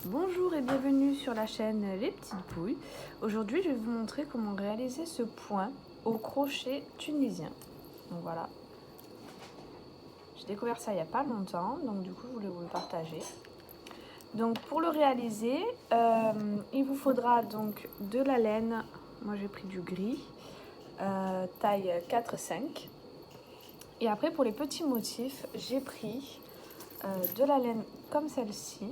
Bonjour et bienvenue sur la chaîne Les Petites Pouilles. Aujourd'hui je vais vous montrer comment réaliser ce point au crochet tunisien. Donc voilà, j'ai découvert ça il n'y a pas longtemps, donc du coup je voulais vous le partager. Donc pour le réaliser, il vous faudra donc de la laine, moi j'ai pris du gris, taille 4-5. Et après pour les petits motifs, j'ai pris de la laine comme celle-ci.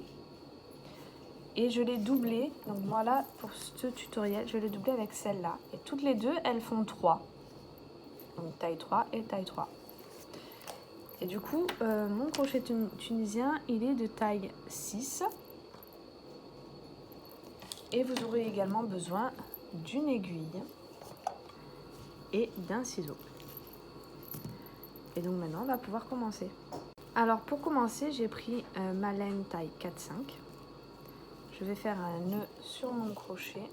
Et je l'ai doublée, donc voilà pour ce tutoriel, je l'ai doublée avec celle-là. Et toutes les deux, elles font 3. Donc taille 3 et taille 3. Et du coup, mon crochet tunisien, il est de taille 6. Et vous aurez également besoin d'une aiguille et d'un ciseau. Et donc maintenant, on va pouvoir commencer. Alors pour commencer, j'ai pris ma laine taille 4-5. Je vais faire un nœud sur mon crochet.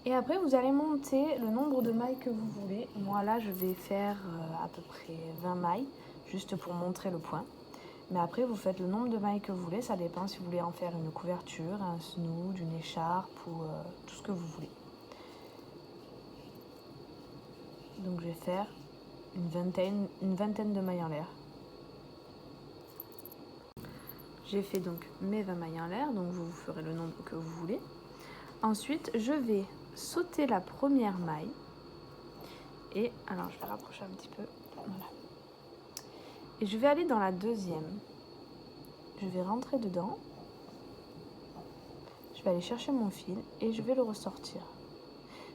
Et après, vous allez monter le nombre de mailles que vous voulez. Moi, là, je vais faire à peu près 20 mailles, juste pour montrer le point. Mais après, vous faites le nombre de mailles que vous voulez. Ça dépend si vous voulez en faire une couverture, un snood, une écharpe ou tout ce que vous voulez. Donc, je vais faire une vingtaine de mailles en l'air. J'ai fait donc mes 20 mailles en l'air, donc vous ferez le nombre que vous voulez. Ensuite, je vais sauter la première maille. Et alors, je vais rapprocher un petit peu. Voilà. Et je vais aller dans la deuxième. Je vais rentrer dedans. Je vais aller chercher mon fil et je vais le ressortir.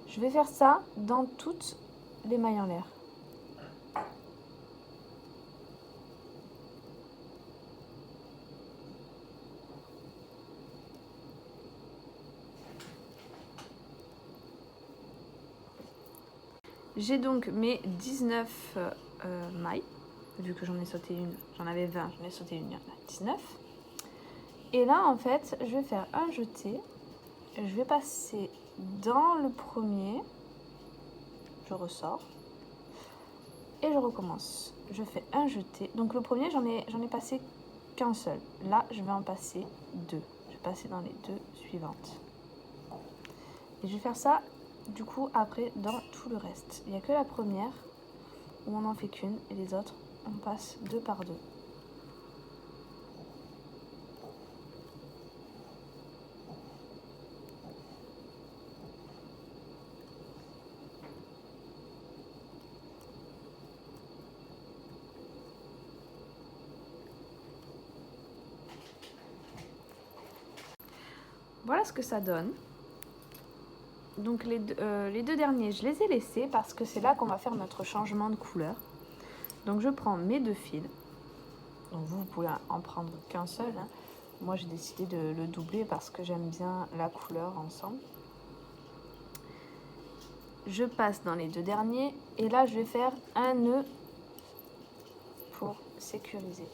Je vais faire ça dans toutes les mailles en l'air. J'ai donc mes 19 mailles, vu que j'en ai sauté une, j'en avais 20, j'en ai sauté une, il y en a 19. Et là, en fait, je vais faire un jeté, je vais passer dans le premier, je ressors, et je recommence. Je fais un jeté, donc le premier, j'en ai passé qu'un seul. Là, je vais en passer deux, je vais passer dans les deux suivantes. Et je vais faire ça du coup après dans tout le reste. Il n'y a que la première où on n'en fait qu'une et les autres on passe deux par deux. Voilà ce que ça donne. Donc les deux derniers, je les ai laissés parce que c'est là qu'on va faire notre changement de couleur. Donc je prends mes deux fils. Donc vous pouvez en prendre qu'un seul. Hein. Moi j'ai décidé de le doubler parce que j'aime bien la couleur ensemble. Je passe dans les deux derniers et là je vais faire un nœud pour sécuriser.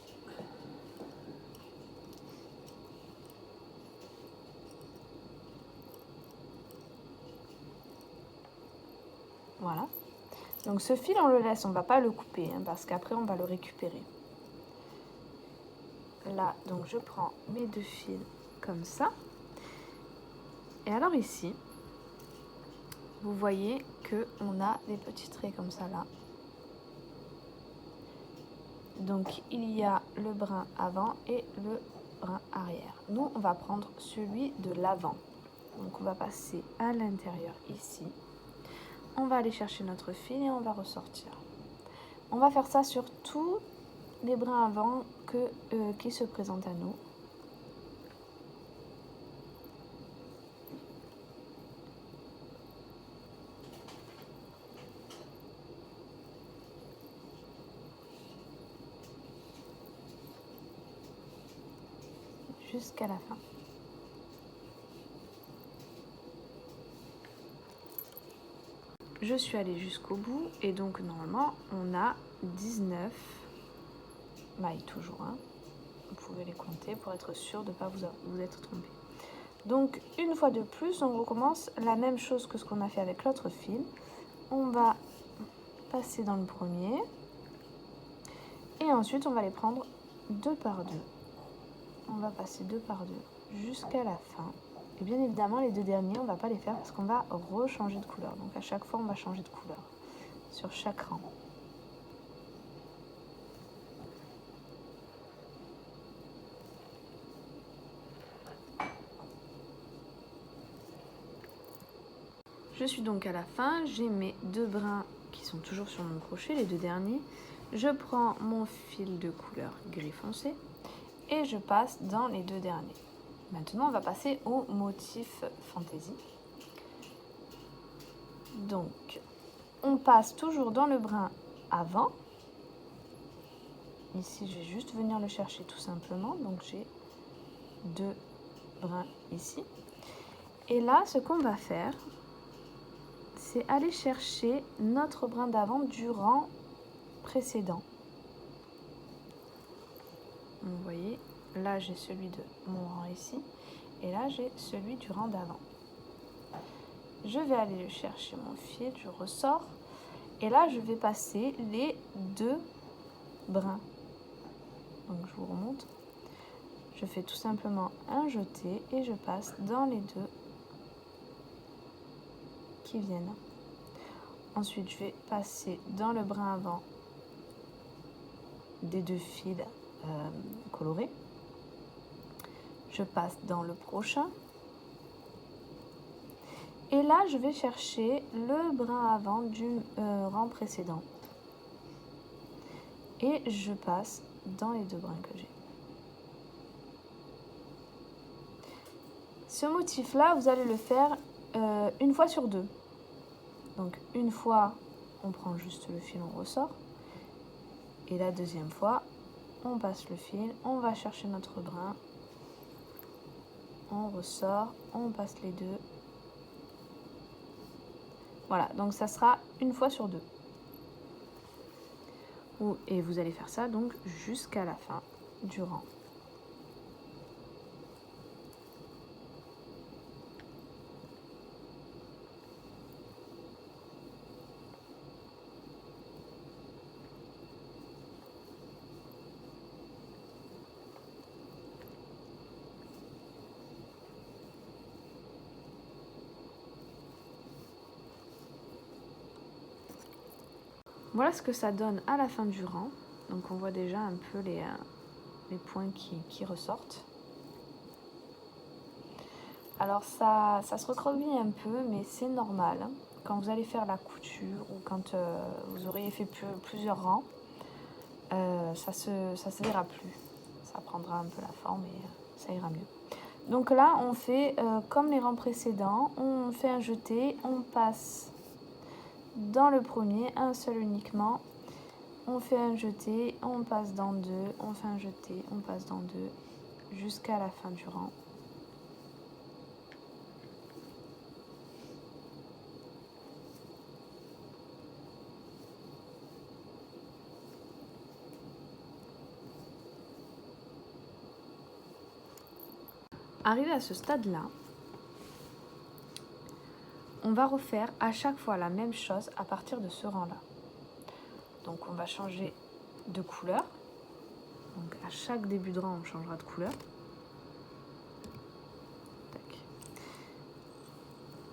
Voilà. Donc ce fil on le laisse, on ne va pas le couper hein, parce qu'après on va le récupérer. Là donc je prends mes deux fils comme ça. Et alors ici, vous voyez que on a des petits traits comme ça là. Donc il y a le brin avant et le brin arrière. Nous on va prendre celui de l'avant. Donc on va passer à l'intérieur ici. On va aller chercher notre fil et on va ressortir. On va faire ça sur tous les brins avant qui se présentent à nous. Jusqu'à la fin. Je suis allée jusqu'au bout et donc normalement on a 19 mailles toujours. Hein. Vous pouvez les compter pour être sûr de ne pas vous être trompé. Donc une fois de plus on recommence la même chose que ce qu'on a fait avec l'autre fil. On va passer dans le premier Et ensuite, on va les prendre 2 par 2. On va passer 2 par 2 jusqu'à la fin. Et bien évidemment, les 2 derniers, on ne va pas les faire parce qu'on va rechanger de couleur. Donc à chaque fois, on va changer de couleur sur chaque rang. Je suis donc à la fin, j'ai mes 2 brins qui sont toujours sur mon crochet, les 2 derniers. Je prends mon fil de couleur gris foncé et je passe dans les 2 derniers. Maintenant, on va passer au motif fantaisie. Donc, on passe toujours dans le brin avant. Ici, je vais juste venir le chercher tout simplement. Donc, j'ai 2 brins ici. Et là, ce qu'on va faire, c'est aller chercher notre brin d'avant du rang précédent. Vous voyez, là j'ai celui de mon rang ici et là j'ai celui du rang d'avant. Je vais aller le chercher mon fil, je ressors et là je vais passer les 2 brins. Donc je vous remonte. Je fais tout simplement un jeté et je passe dans les 2 qui viennent. Ensuite je vais passer dans le brin avant des 2 fils colorés. Je passe dans le prochain. Et là, je vais chercher le brin avant du rang précédent. Et je passe dans les 2 brins que j'ai. Ce motif-là, vous allez le faire une fois sur 2. Donc, une fois, on prend juste le fil, on ressort. Et la deuxième fois, on passe le fil, on va chercher notre brin. On ressort, on passe les 2. Voilà, donc ça sera une fois sur 2. Et vous allez faire ça donc jusqu'à la fin du rang. Voilà ce que ça donne à la fin du rang. Donc on voit déjà un peu les points qui ressortent. Alors ça se recroqueville un peu, mais c'est normal. Quand vous allez faire la couture ou quand vous auriez fait plusieurs rangs, ça se verra plus. Ça prendra un peu la forme et ça ira mieux. Donc là, on fait comme les rangs précédents. On fait un jeté, on passe dans le premier, un seul uniquement. On fait un jeté, on passe dans 2, on fait un jeté, on passe dans 2, jusqu'à la fin du rang. Arrivé à ce stade-là, on va refaire à chaque fois la même chose à partir de ce rang-là. Donc on va changer de couleur. Donc à chaque début de rang, on changera de couleur. Tac.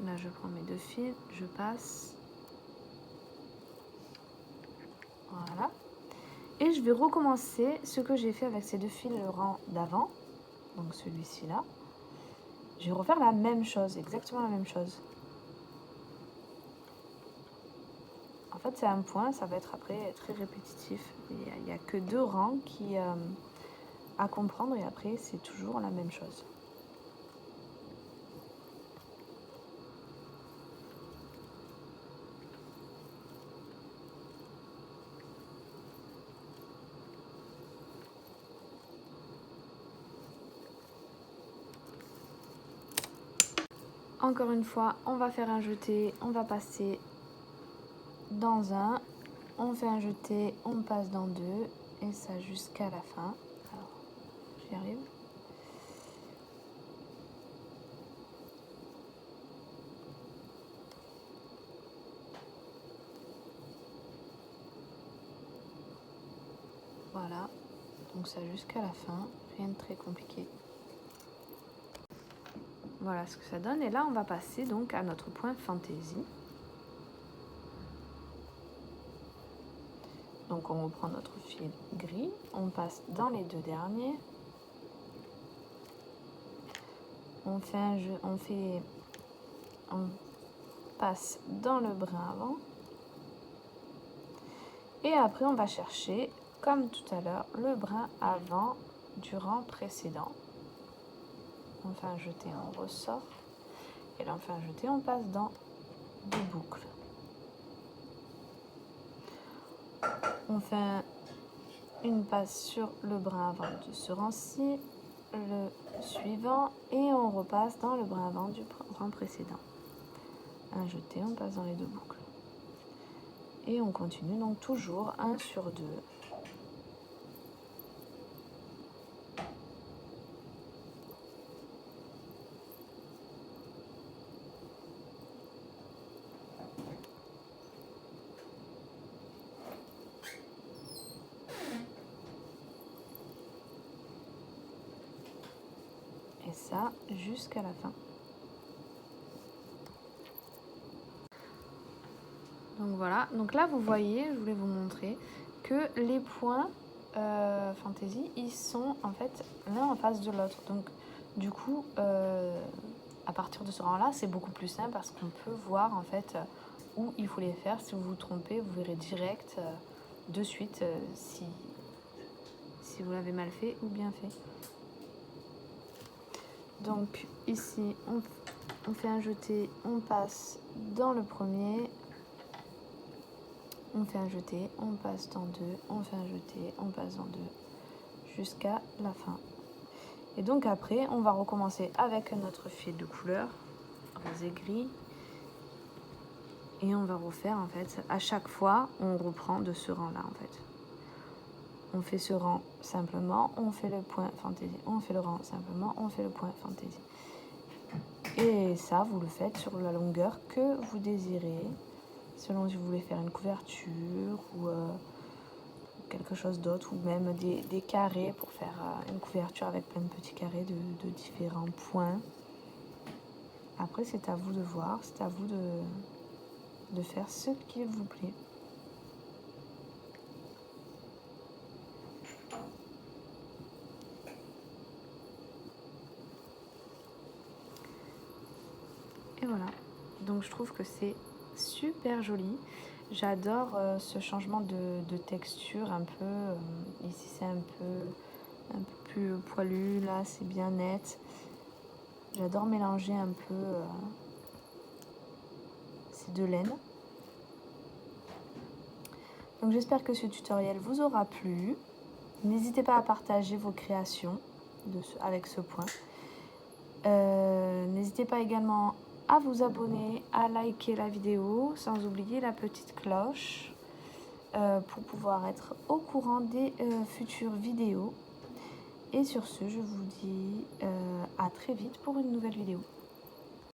Là, je prends mes 2 fils, je passe. Voilà. Et je vais recommencer ce que j'ai fait avec ces 2 fils, le rang d'avant. Donc celui-ci là. Je vais refaire la même chose, exactement la même chose. En fait, c'est un point, ça va être après très répétitif. Il n'y a que 2 rangs à comprendre et après, c'est toujours la même chose. Encore une fois, on va faire un jeté, on va passer dans un, on fait un jeté, on passe dans 2 et ça jusqu'à la fin. Alors, j'y arrive. Voilà, donc ça jusqu'à la fin, rien de très compliqué. Voilà ce que ça donne. Et là, on va passer donc à notre point fantaisie. Donc on reprend notre fil gris, on passe dans les deux derniers. On fait un jeu, on passe dans le brin avant. Et après, on va chercher, comme tout à l'heure, le brin avant du rang précédent. On fait un jeté, on ressort. Et là, on fait un jeté, on passe dans deux boucles. On fait une passe sur le brin avant de ce rang-ci, le suivant, et on repasse dans le brin avant du rang précédent. Un jeté, on passe dans les deux boucles. Et on continue donc toujours 1 sur 2. Et ça jusqu'à la fin. Donc voilà, donc là vous voyez, je voulais vous montrer que les points fantaisie, ils sont en fait l'un en face de l'autre. Donc du coup, à partir de ce rang-là, c'est beaucoup plus simple parce qu'on peut voir en fait où il faut les faire. Si vous vous trompez, vous verrez direct de suite si vous l'avez mal fait ou bien fait. Donc ici, on fait un jeté, on passe dans le premier. On fait un jeté, on passe dans deux, on fait un jeté, on passe dans deux, jusqu'à la fin. Et donc après, on va recommencer avec notre fil de couleur, rose et gris. Et on va refaire en fait, à chaque fois, on reprend de ce rang-là en fait. On fait ce rang simplement, on fait le point fantaisie. On fait le rang simplement, on fait le point fantaisie. Et ça, vous le faites sur la longueur que vous désirez. Selon si vous voulez faire une couverture ou quelque chose d'autre, ou même des carrés pour faire une couverture avec plein de petits carrés de différents points. Après, c'est à vous de voir, c'est à vous de faire ce qui vous plaît. Et voilà, donc je trouve que c'est super joli. J'adore ce changement de texture un peu. Ici c'est un peu plus poilu, là c'est bien net. J'adore mélanger un peu ces deux laines. Donc j'espère que ce tutoriel vous aura plu. N'hésitez pas à partager vos créations avec ce point. N'hésitez pas également à vous abonner, à liker la vidéo, sans oublier la petite cloche pour pouvoir être au courant des futures vidéos. Et sur ce, je vous dis à très vite pour une nouvelle vidéo.